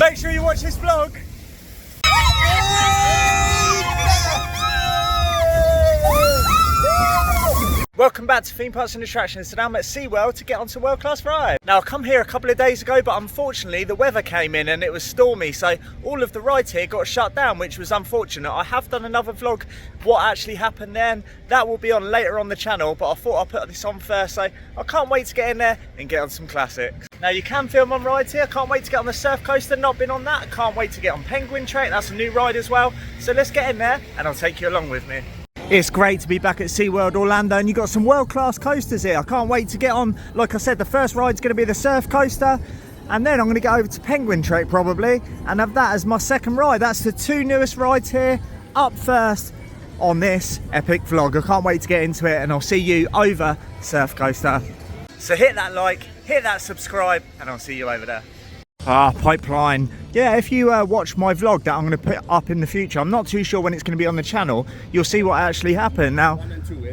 Make sure you watch this vlog. Welcome back to Theme Parks and Attractions. Today I'm at SeaWorld to get onto a world-class ride. Now I come here a couple of days ago, but unfortunately the weather came in and it was stormy, so all of the rides here got shut down, which was unfortunate. I have done another vlog what actually happened then. That will be on later on the channel, but I thought I'd put this on first, so I can't wait to get in there and get on some classics. Now you can film on rides here. I can't wait to get on the surf coaster, not been on that. I can't wait to get on Penguin Trek, that's a new ride as well. So let's get in there and I'll take you along with me. It's great to be back at SeaWorld Orlando, and you've got some world-class coasters here. I can't wait to get on. Like I said, the first ride's going to be the surf coaster, and then I'm going to go over to Penguin Trek probably and have that as my second ride. That's the two newest rides here up first on this epic vlog. I can't wait to get into it, and I'll see you over surf coaster. So hit that like, hit that subscribe, and I'll see you over there. Pipeline. Yeah, if you watch my vlog that I'm going to put up in the future, I'm not too sure when it's going to be on the channel, you'll see what actually happened. Now,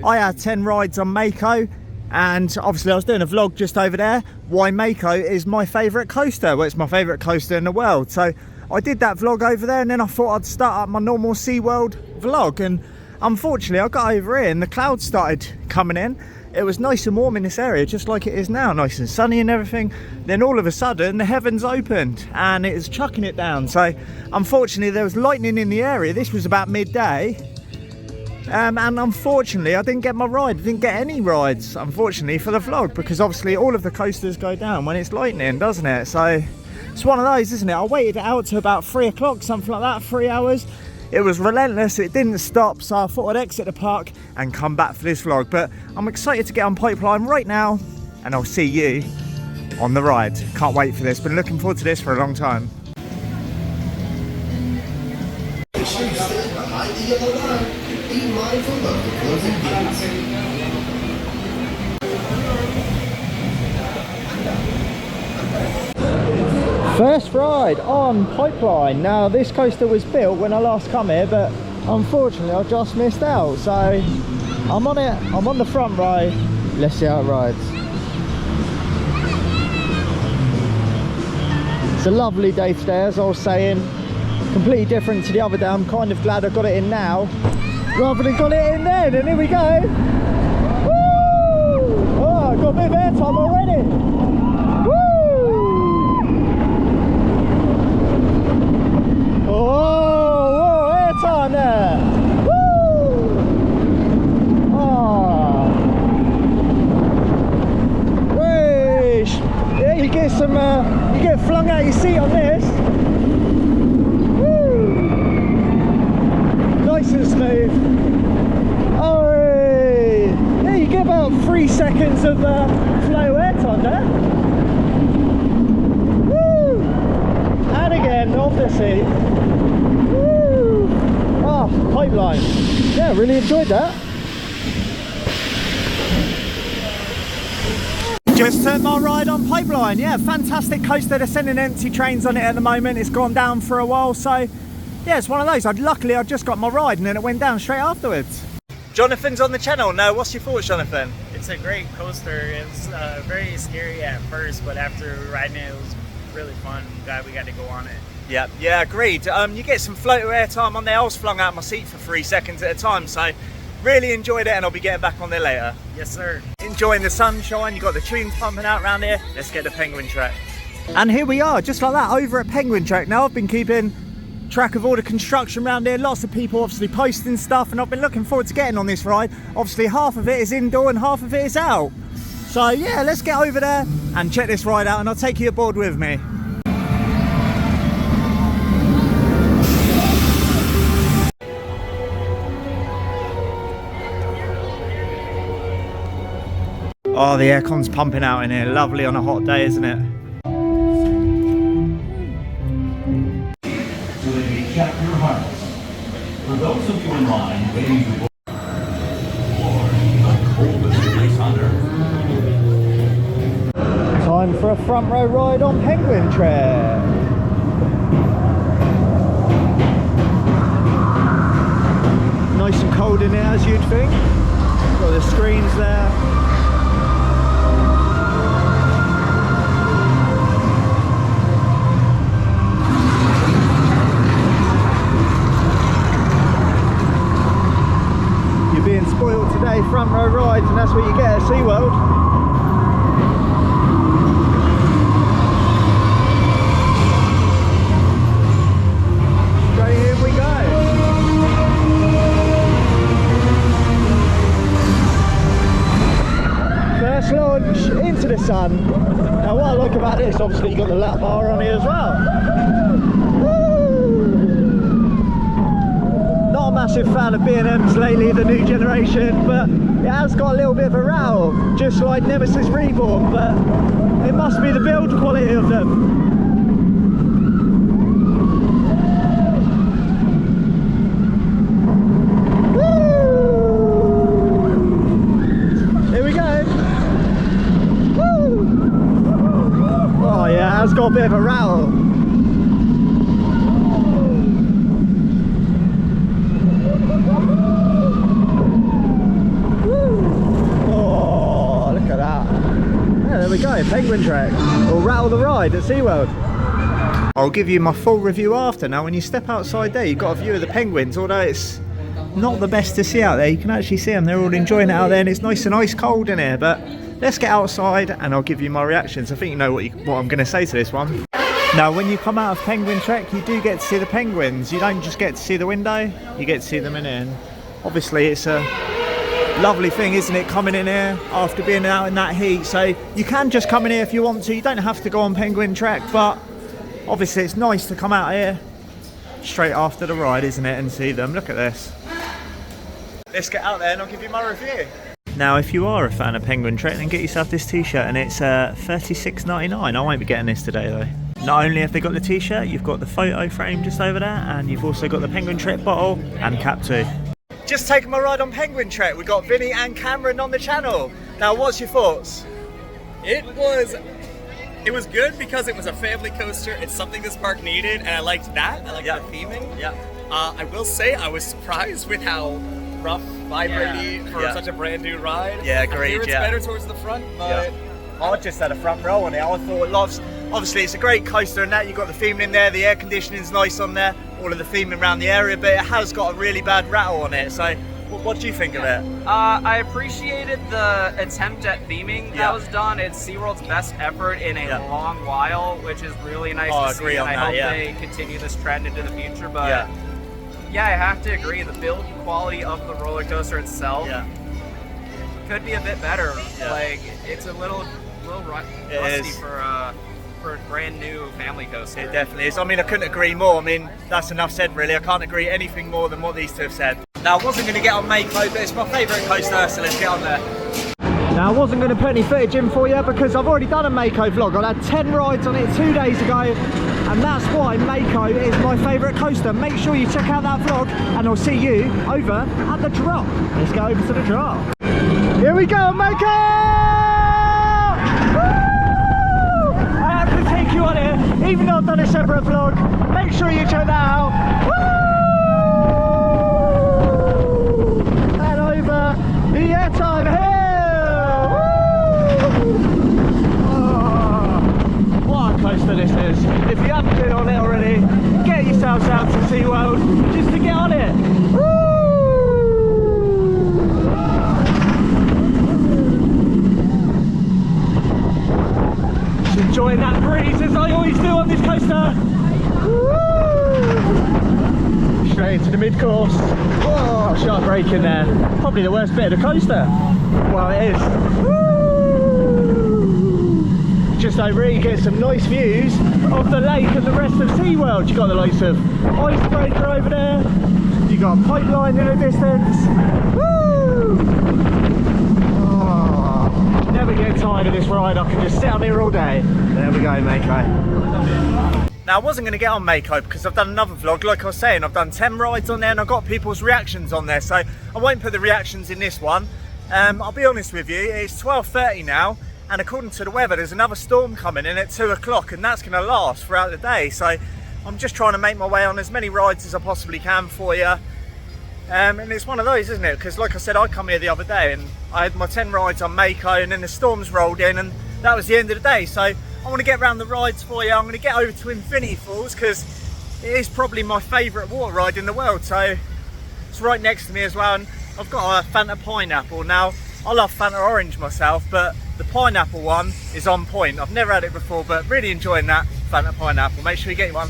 I had 10 rides on Mako, and obviously I was doing a vlog just over there why Mako is my favourite coaster. Well, it's my favourite coaster in the world. So I did that vlog over there, and then I thought I'd start up my normal SeaWorld vlog, and unfortunately I got over here and the clouds started coming in. It was nice and warm in this area, just like it is now, nice and sunny and everything. Then all of a sudden, the heavens opened and it was chucking it down. So unfortunately, there was lightning in the area. This was about midday. And unfortunately, I didn't get my ride. I didn't get any rides, unfortunately, for the vlog, because obviously all of the coasters go down when it's lightning, doesn't it? So it's one of those, isn't it? I waited it out to about 3 o'clock, something like that, 3 hours. It was relentless, it didn't stop, so I thought I'd exit the park and come back for this vlog. But I'm excited to get on Pipeline right now, and I'll see you on the ride. Can't wait for this, been looking forward to this for a long time. Make sure you stand behind the yellow line. Be mindful of the closing gates. First ride on Pipeline. Now this coaster was built when I last come here, but unfortunately I just missed out. So I'm on it, I'm on the front row. Let's see how it rides. It's a lovely day today, as I was saying. Completely different to the other day. I'm kind of glad I got it in now rather than got it in then. And here we go. Woo! Oh, got a bit of airtime already. Oh, airtime there! Woo! Oh! Wish! Yeah, you get some. You get flung out your seat on this. Woo! Nice and smooth. Oh! Yeah, you get about 3 seconds of flow airtime there. Woo! And again, off the seat. Pipeline. Yeah, really enjoyed that. Just took my ride on Pipeline. Yeah, fantastic coaster. They're sending empty trains on it at the moment. It's gone down for a while, so yeah, it's one of those. Luckily I just got my ride and then it went down straight afterwards. Jonathan's on the channel now. What's your thoughts, Jonathan? It's a great coaster. It's very scary at first, but after riding it, it was really fun. I'm glad we got to go on it. Yeah, agreed. You get some floater airtime on there. I was flung out of my seat for 3 seconds at a time, so really enjoyed it, and I'll be getting back on there later. Yes, sir. Enjoying the sunshine. You got the tunes pumping out around here. Let's get to Penguin Trek. And here we are, just like that, over at Penguin Trek. Now I've been keeping track of all the construction around here. Lots of people obviously posting stuff, and I've been looking forward to getting on this ride. Obviously half of it is indoor and half of it is out. So yeah, let's get over there and check this ride out, and I'll take you aboard with me. Oh, the aircon's pumping out in here. Lovely on a hot day, isn't it? Check your hearts. For those of you in line waiting to board, the coldest place on earth. Time for a front row ride on Penguin Trek. Nice and cold in here, as you'd think. Got the screens there. that's what you get at SeaWorld. Straight in we go. First launch into the sun. Now what I like about this, obviously you've got the lap bar on here as well. Not a massive fan of B&Ms lately, the new generation, but it has got a little bit of a rattle, just like Nemesis Reborn, but it must be the build quality of them. Here we go. Woo! Oh yeah, it has got a bit of a rattle. There we go, penguin track, or rattle the ride at SeaWorld. I'll give you my full review after. Now when you step outside there, you've got a view of the penguins, although it's not the best to see out there. You can actually see them, they're all enjoying it out there, and it's nice and ice cold in here. But let's get outside and I'll give you my reactions. I think you know what I'm going to say to this one. Now when you come out of Penguin Trek, you do get to see the penguins. You don't just get to see the window, you get to see them in here. And obviously it's a lovely thing, isn't it, coming in here after being out in that heat. So you can just come in here if you want to, you don't have to go on Penguin Trek, but obviously it's nice to come out here straight after the ride, isn't it, and see them. Look at this. Let's get out there and I'll give you my review. Now if you are a fan of Penguin Trek, then get yourself this t-shirt, and it's $36.99. I won't be getting this today though. Not only have they got the t-shirt, you've got the photo frame just over there, and you've also got the Penguin Trek bottle and cap too. Just taking my ride on Penguin Trek. We've got Vinny and Cameron on the channel. Now what's your thoughts? It was good because it was a family coaster. It's something this park needed, and I liked that. I liked the theming. Yeah. I will say I was surprised with how rough, vibrant for such a brand new ride. Yeah, agreed. It's better towards the front, but I just had a front row on it. I thought obviously it's a great coaster and that, you've got the theming in there, the air conditioning's nice on there, all of the theming around the area, but it has got a really bad rattle on it. So what do you think of it? I appreciated the attempt at theming that was done. It's SeaWorld's best effort in a long while, which is really nice to see, and I hope they continue this trend into the future. But yeah, I have to agree, the build quality of the roller coaster itself could be a bit better. Like, it's a little rusty for a brand new family coaster. It definitely is. I mean, I couldn't agree more. I mean, that's enough said really. I can't agree anything more than what these two have said. Now, I wasn't going to get on Mako, but it's my favourite coaster, so let's get on there. Now, I wasn't going to put any footage in for you because I've already done a Mako vlog. I had 10 rides on it 2 days ago, and that's why Mako is my favourite coaster. Make sure you check out that vlog, and I'll see you over at the drop. Let's go over to the drop. Here we go, Mako! I have to take you on it, even though I've done a separate vlog. Make sure you check that out. Woo! And over the airtime hill. Oh, what a coaster this is. If you haven't been on it already, get yourselves out to SeaWorld just to get on it. Woo! Enjoying that breeze as I always do on this coaster. Woo! Straight into the mid-course. Oh, sharp brake in there. Probably the worst bit of the coaster. Well, it is. Woo! Just over here you get some nice views of the lake and the rest of SeaWorld. You've got the likes of icebreaker over there. You've got a pipeline in the distance. Woo! Never get tired of this ride. I can just sit on here all day. There we go, Mako. Now I wasn't going to get on Mako because I've done another vlog. Like I was saying, I've done 10 rides on there and I've got people's reactions on there, so I won't put the reactions in this one. I'll be honest with you, it's 12:30 now, and according to the weather there's another storm coming in at 2 o'clock, and that's going to last throughout the day, so I'm just trying to make my way on as many rides as I possibly can for you. And it's one of those, isn't it? Because like I said, I come here the other day and I had my 10 rides on Mako, and then the storms rolled in and that was the end of the day. So I want to get around the rides for you. I'm going to get over to Infinity Falls because it is probably my favourite water ride in the world. So it's right next to me as well, and I've got a Fanta Pineapple. Now, I love Fanta Orange myself, but the pineapple one is on point. I've never had it before, but really enjoying that Fanta pineapple. Make sure you get one.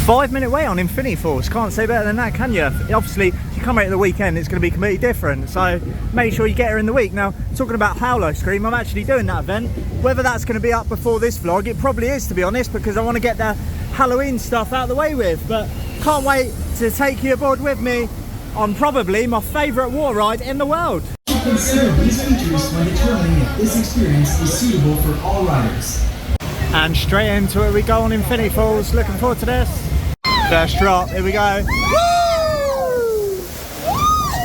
5-minute wait on Infinity Falls. Can't say better than that, can you? Obviously, if you come out at the weekend, it's going to be completely different. So make sure you get here in the week. Now, talking about Howlo Scream, I'm actually doing that event. Whether that's going to be up before this vlog, it probably is, to be honest, because I want to get the Halloween stuff out of the way with. But can't wait to take you aboard with me on probably my favourite water ride in the world. Consider these features when determining if this experience is suitable for all riders. And straight into it we go on Infinity Falls. Looking forward to this. First drop, here we go. Woo!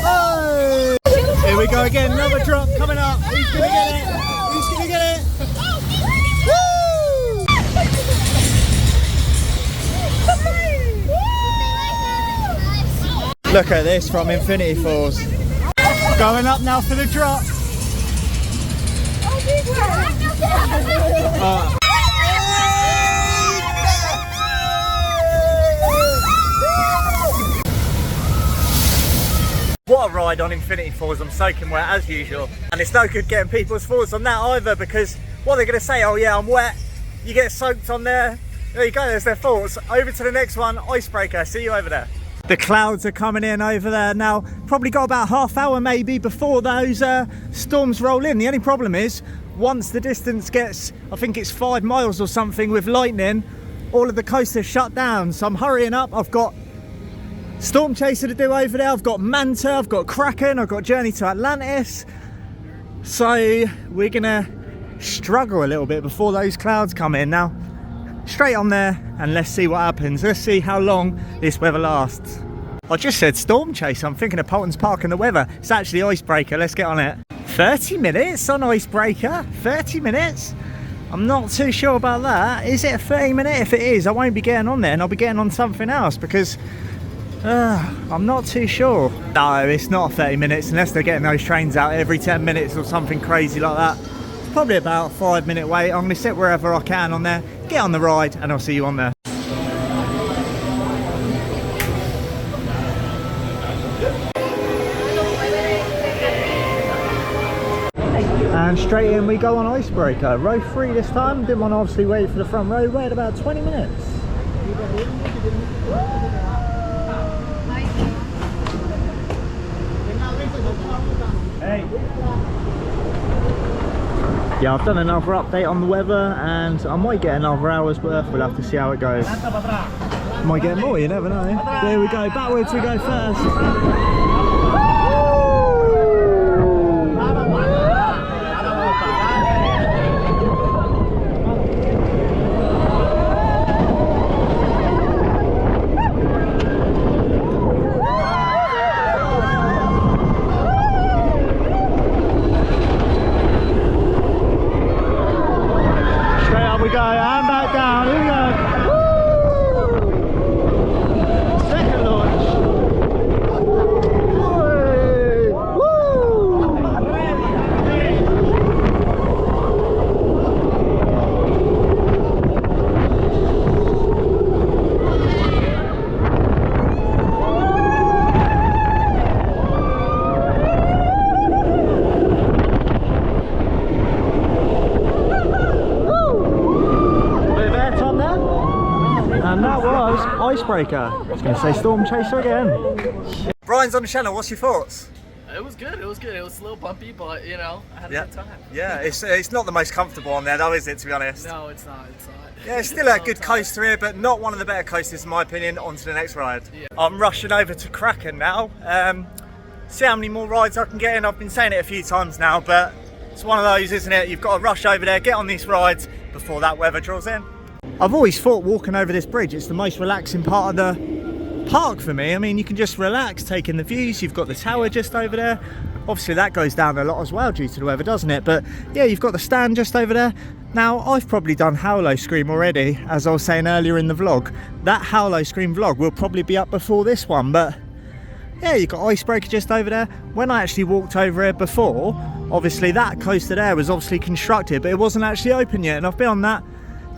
Oh! Here we go again, another drop coming up. Who's gonna get it? Who's gonna get it? Woo! Look at this from Infinity Falls. Going up now for the drop. What a ride on Infinity Falls. I'm soaking wet as usual, and it's no good getting people's thoughts on that either, because what they're going to say, oh yeah, I'm wet, you get soaked on there. There you go, there's their thoughts. Over to the next one, Icebreaker. See you over there. The clouds are coming in over there now. Probably got about half hour maybe before those storms roll in. The only problem is, once the distance gets, I think it's 5 miles or something with lightning, all of the coasters shut down. So I'm hurrying up. I've got Storm Chaser to do over there, I've got Manta, I've got Kraken, I've got Journey to Atlantis. So we're gonna struggle a little bit before those clouds come in. Now, straight on there and let's see what happens. Let's see how long this weather lasts. I just said Storm Chaser, I'm thinking of Polton's Park and the weather. It's actually Icebreaker, let's get on it. 30 minutes on Icebreaker, 30 minutes? I'm not too sure about that. Is it a 30 minute? If it is, I won't be getting on there and I'll be getting on something else because I'm not too sure. No, it's not 30 minutes unless they're getting those trains out every 10 minutes or something crazy like that. It's probably about a 5-minute wait. I'm going to sit wherever I can on there, get on the ride, and I'll see you on there. And straight in we go on Icebreaker. Row 3 this time. Didn't want to obviously wait for the front row. Waited about 20 minutes. Hey. Yeah, I've done another update on the weather and I might get another hour's worth. We'll have to see how it goes. Might get more, you never know. There we go, backwards we go first. Icebreaker. I was going to say Storm Chaser again. Brian's on the channel, what's your thoughts? It was good, it was good. It was a little bumpy, but you know, I had a good time. Yeah, it's not the most comfortable on there though, is it, to be honest? No, it's not. Yeah, it's still a good coaster here, but not one of the better coasters in my opinion. On to the next ride. Yeah. I'm rushing over to Kraken now. See how many more rides I can get in. I've been saying it a few times now, but it's one of those, isn't it? You've got to rush over there, get on these rides before that weather draws in. I've always thought walking over this bridge, it's the most relaxing part of the park for me. I mean, you can just relax, taking the views. You've got the tower just over there. Obviously that goes down a lot as well due to the weather, doesn't it? But yeah, you've got the stand just over there. Now, I've probably done Howlo Scream already, as I was saying earlier in the vlog. That Howlo Scream vlog will probably be up before this one, but yeah, you've got Icebreaker just over there. When I actually walked over here before, Obviously that coaster there was obviously constructed, but it wasn't actually open yet, and I've been on that.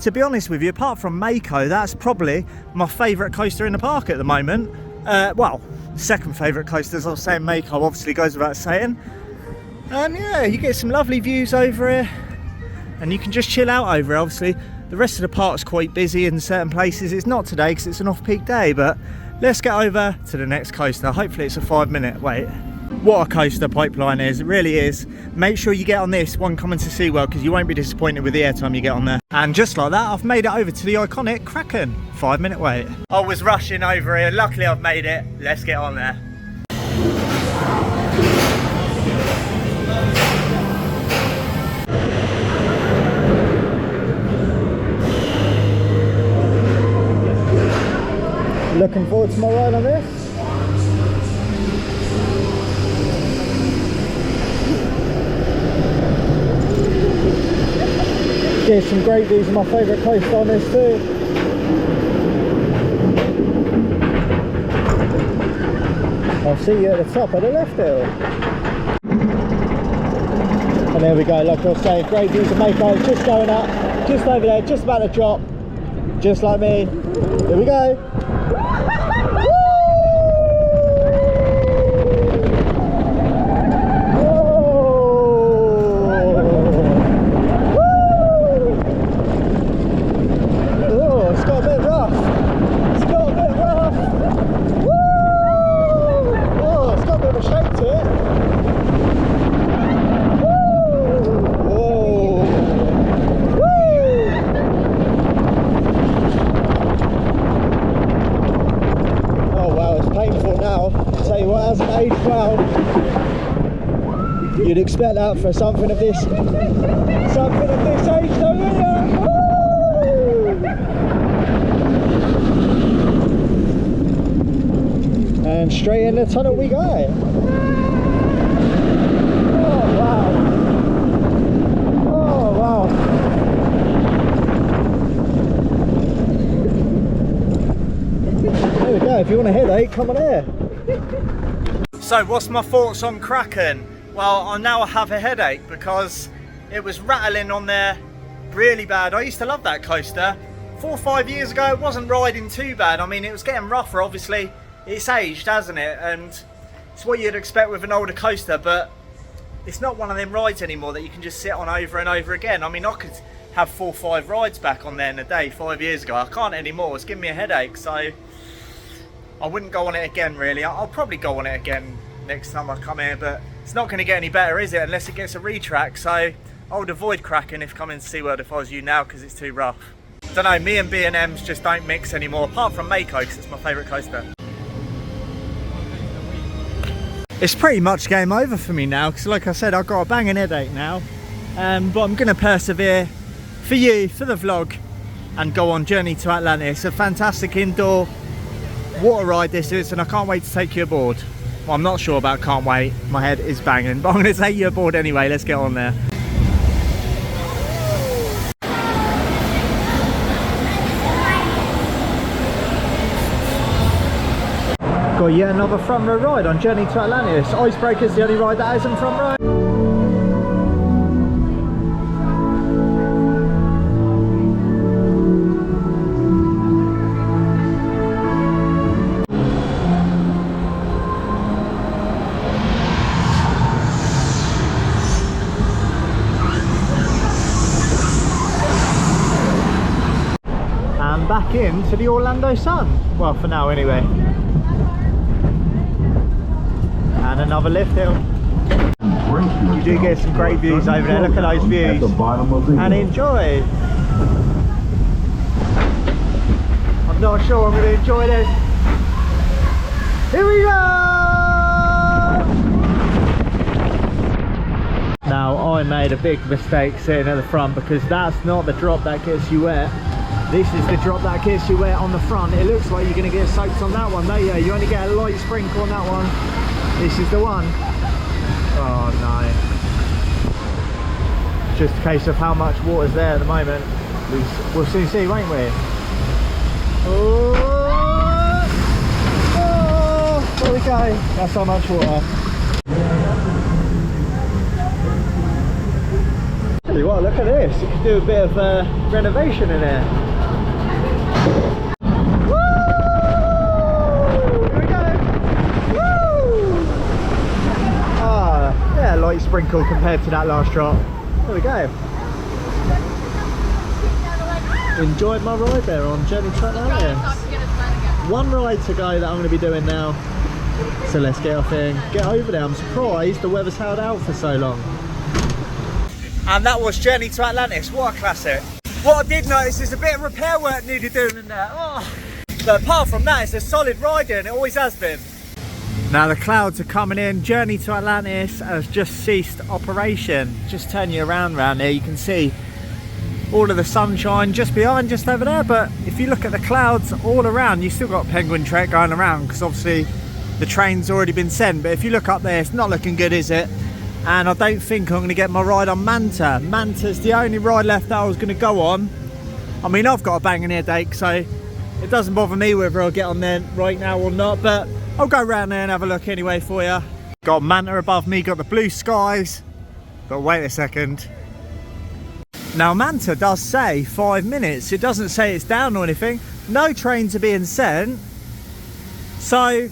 To be honest with you, apart from Mako, that's probably my favourite coaster in the park at the moment. Well, second favourite coaster, as I was saying, Mako obviously goes without saying. And yeah, you get some lovely views over here, and you can just chill out over here. Obviously, the rest of the park's quite busy in certain places. It's not today because it's an off-peak day, but let's get over to the next coaster. Hopefully it's a 5-minute wait. What a coaster Pipeline is, it really is. Make sure you get on this one coming to SeaWorld, because you won't be disappointed with the airtime you get on there. And just like that, I've made it over to the iconic Kraken. 5-minute wait. I was rushing over here, luckily I've made it. Let's get on there. Looking forward to my ride on this. Get some great views of my favourite coaster on this too. I'll see you at the top of the left hill. And there we go, like I was saying, great views of Mako, just going up, just over there, just about to drop, just like me. Here we go. You'd expect that for something of this age, don't you? And straight in the tunnel we go. Oh wow! Oh wow! There we go. If you want a headache, come on here. So, what's my thoughts on Kraken? Well, I now have a headache because it was rattling on there really bad. I used to love that coaster. 4 or 5 years ago, it wasn't riding too bad. I mean, it was getting rougher, obviously. It's aged, hasn't it? And it's what you'd expect with an older coaster, but it's not one of them rides anymore that you can just sit on over and over again. I mean, I could have 4 or 5 rides back on there in a day 5 years ago. I can't anymore. It's giving me a headache, so I wouldn't go on it again, really. I'll probably go on it again next time I come here, but it's not going to get any better, is it, unless it gets a retrack. So I would avoid Kraken if coming to SeaWorld if I was you now, because it's too rough. Don't know, me and B&M's just don't mix anymore, apart from Mako, because it's my favourite coaster. It's pretty much game over for me now, because like I said, I've got a banging headache now, but I'm going to persevere for you, for the vlog, and go on Journey to Atlantis. A fantastic indoor water ride this is, and I can't wait to take you aboard. Well, I'm not sure about can't wait, my head is banging, but I'm going to take you aboard anyway. Let's get on there. Got yet another front row ride on Journey to Atlantis. Icebreaker's the only ride that isn't front row. Back into the Orlando sun, well, for now anyway. And another lift hill. You do get some great views over there. Look at those views and enjoy. I'm not sure I'm going to enjoy this. Here we go. Now, I made a big mistake sitting at the front, because that's not the drop that gets you wet. This is the drop that gets you wet on the front. It looks like you're going to get soaked on that one, don't you? You only get a light sprinkle on that one. This is the one. Oh no. Just a case of how much water's there at the moment. We'll soon see, won't we? Oh, there we go. That's how much water. Tell you what, look at this. You could do a bit of renovation in here. Woo! Here we go. Woo! Ah, yeah, light sprinkle compared to that last drop. There we go. Enjoyed my ride there on Journey to Atlantis. One ride to go that I'm going to be doing now. So let's get off here and get over there. I'm surprised the weather's held out for so long. And that was Journey to Atlantis. What a classic. What I did notice is a bit of repair work needed doing in there. Oh. But apart from that, it's a solid ride and it always has been. Now the clouds are coming in. Journey to Atlantis has just ceased operation. Just turn you around here, you can see all of the sunshine just behind, just over there. But if you look at the clouds all around, you've still got Penguin Trek going around because obviously the train's already been sent. But if you look up there, it's not looking good, is it? And I don't think I'm going to get my ride on Manta. Manta's the only ride left that I was going to go on. I mean, I've got a banging headache, so it doesn't bother me whether I'll get on there right now or not, but I'll go around there and have a look anyway for you. Got Manta above me, got the blue skies. But wait a second. Now Manta does say 5 minutes. It doesn't say it's down or anything. No trains are being sent. So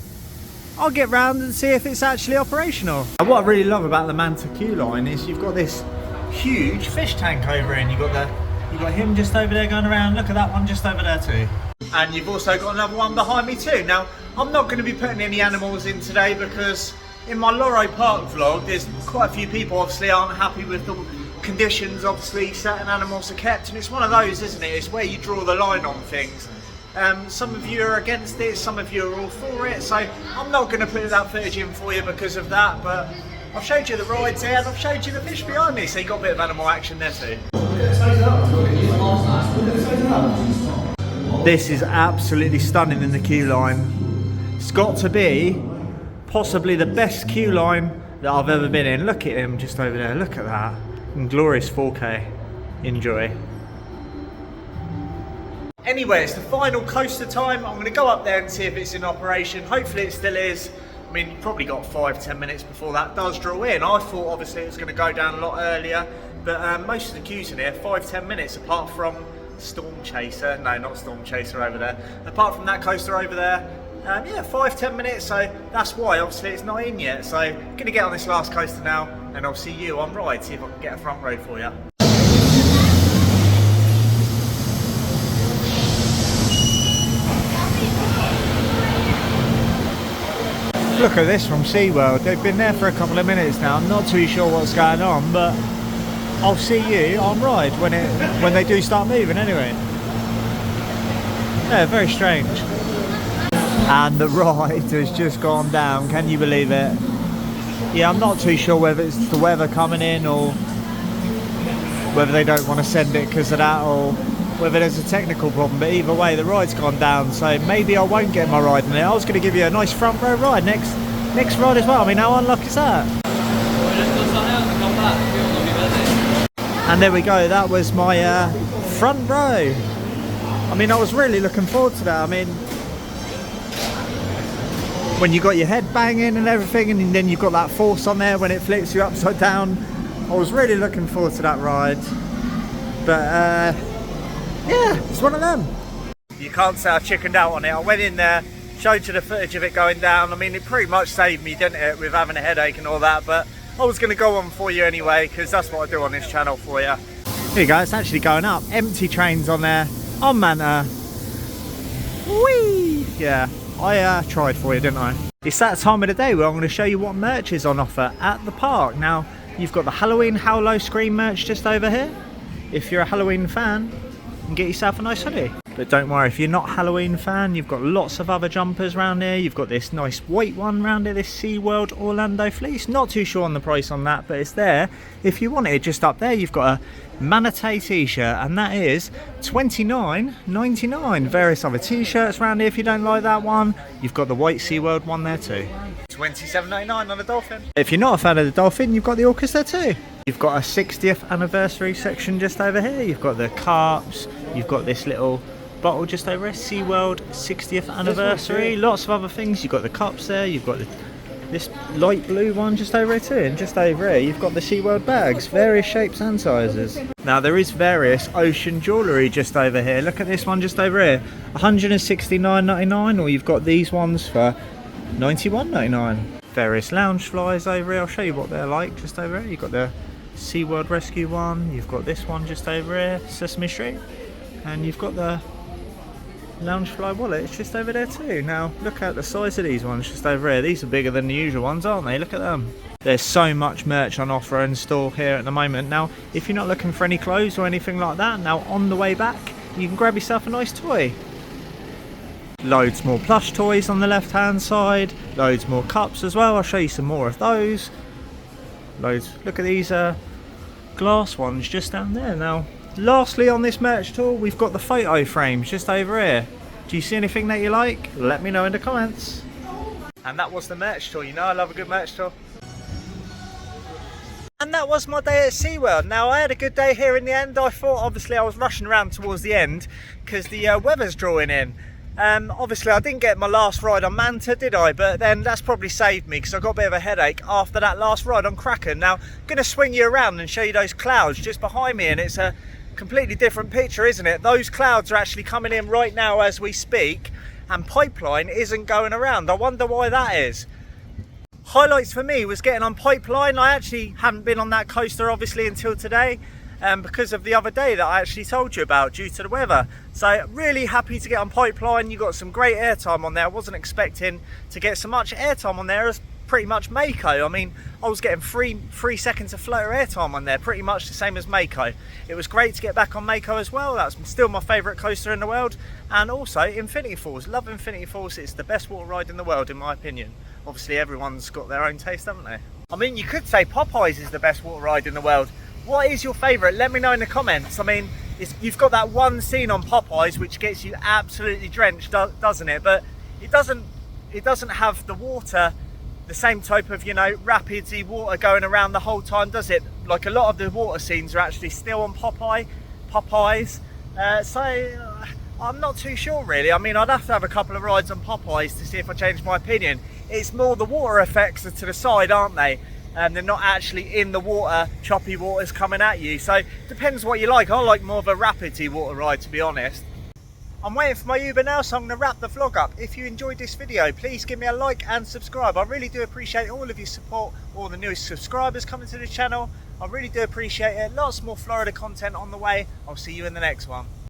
I'll get round and see if it's actually operational. And what I really love about the Manta queue line is you've got this huge fish tank over here, and you've got him just over there going around. Look at that one just over there too. And you've also got another one behind me too. Now, I'm not going to be putting any animals in today because in my Loro Park vlog, there's quite a few people obviously aren't happy with the conditions. Obviously, certain animals are kept, and it's one of those, isn't it? It's where you draw the line on things. Some of you are against it, some of you are all for it, so I'm not going to put that footage in for you because of that, but I've showed you the rides here and I've showed you the fish behind me, so you got a bit of animal action there too. This is absolutely stunning in the queue line. It's got to be possibly the best queue line that I've ever been in. Look at him just over there, look at that. In glorious 4K. Enjoy. Anyway, it's the final coaster time. I'm going to go up there and see if it's in operation. Hopefully it still is. I mean, you've probably got 5-10 minutes before that does draw in. I thought obviously it was going to go down a lot earlier, but most of the queues in here, 5-10 minutes apart from Storm Chaser. No, not Storm Chaser over there. Apart from that coaster over there, yeah, 5-10 minutes, so that's why obviously it's not in yet. So I'm going to get on this last coaster now and I'll see you on ride, see if I can get a front row for you. Look at this from SeaWorld. They've been there for a couple of minutes now. I'm not too sure what's going on, but I'll see you on ride when they do start moving anyway. Yeah, very strange. And the ride has just gone down. Can you believe it? Yeah, I'm not too sure whether it's the weather coming in or whether they don't want to send it because of that, or whether there's a technical problem, but either way the ride's gone down, so maybe I won't get my ride in it. I was going to give you a nice front row ride next ride as well. I mean, how unlucky is that? And there we go, that was my front row. I mean, I was really looking forward to that. I mean, when you got your head banging and everything, and then you've got that force on there when it flips you upside down, I was really looking forward to that ride. But yeah, it's one of them. You can't say I chickened out on it. I went in there, showed you the footage of it going down. I mean, it pretty much saved me, didn't it, with having a headache and all that, but I was going to go on for you anyway, because that's what I do on this channel for you. Here you go, it's actually going up. Empty trains on there, on Manta. Whee! Yeah, I tried for you, didn't I? It's that time of the day where I'm going to show you what merch is on offer at the park. Now, you've got the Halloween How Low Scream merch just over here. If you're a Halloween fan, and get yourself a nice hoodie. But don't worry, if you're not a Halloween fan, you've got lots of other jumpers around here. You've got this nice white one around here, this SeaWorld Orlando fleece. Not too sure on the price on that, but it's there if you want it. Just up there you've got a Manatee t-shirt, and that is $29.99. Various other t-shirts around here if you don't like that one. You've got the white SeaWorld one there too. $27.99 on the dolphin. If you're not a fan of the dolphin, you've got the orcas there too. You've got a 60th anniversary section just over here. You've got the carps. You've got this little bottle just over here, SeaWorld 60th anniversary. Lots of other things. You've got the cups there. You've got the this light blue one just over here too, and just over here you've got the SeaWorld bags, various shapes and sizes. Now there is various ocean jewellery just over here. Look at this one just over here, $169.99, or you've got these ones for $91.99. Various lounge flies over here, I'll show you what they're like just over here. You've got the SeaWorld Rescue one, you've got this one just over here, Sesame Street, and you've got the Loungefly wallet, it's just over there too. Now look at the size of these ones just over here. These are bigger than the usual ones, aren't they? Look at them. There's so much merch on offer in store here at the moment. Now if you're not looking for any clothes or anything like that, now on the way back you can grab yourself a nice toy. Loads more plush toys on the left hand side, loads more cups as well. I'll show you some more of those. Loads. Look at these glass ones just down there. Now lastly on this merch tour, we've got the photo frames just over here. Do you see anything that you like? Let me know in the comments. And that was the merch tour. You know I love a good merch tour. And that was my day at SeaWorld. Now I had a good day here in the end. I thought obviously I was rushing around towards the end because the weather's drawing in. Obviously I didn't get my last ride on Manta, did I? But then that's probably saved me because I got a bit of a headache after that last ride on Kraken. Now I'm going to swing you around and show you those clouds just behind me, and it's a completely different picture, isn't it? Those clouds are actually coming in right now as we speak, and Pipeline isn't going around. I wonder why that is. Highlights for me was getting on Pipeline. I actually haven't been on that coaster obviously until today, because of the other day that I actually told you about due to the weather. So really happy to get on Pipeline. You got some great airtime on there. I wasn't expecting to get so much airtime on there as pretty much Mako. I mean, I was getting 3 seconds of floater airtime on there, pretty much the same as Mako. It was great to get back on Mako as well. That's still my favourite coaster in the world. And also Infinity Falls. Love Infinity Falls. It's the best water ride in the world in my opinion. Obviously everyone's got their own taste, haven't they? I mean, you could say Popeyes is the best water ride in the world. What is your favourite? Let me know in the comments. I mean, you've got that one scene on Popeyes which gets you absolutely drenched, doesn't it? But it doesn't have the water, the same type of, you know, rapidsy water going around the whole time, does it? Like a lot of the water scenes are actually still on Popeyes. So I'm not too sure really. I mean, I'd have to have a couple of rides on Popeyes to see if I change my opinion. It's more the water effects are to the side, aren't they? And they're not actually in the water, choppy waters coming at you. So depends what you like. I like more of a rapidy water ride, to be honest. I'm waiting for my Uber now, so I'm going to wrap the vlog up. If you enjoyed this video, please give me a like and subscribe. I really do appreciate all of your support, all the newest subscribers coming to the channel. I really do appreciate it. Lots more Florida content on the way. I'll see you in the next one.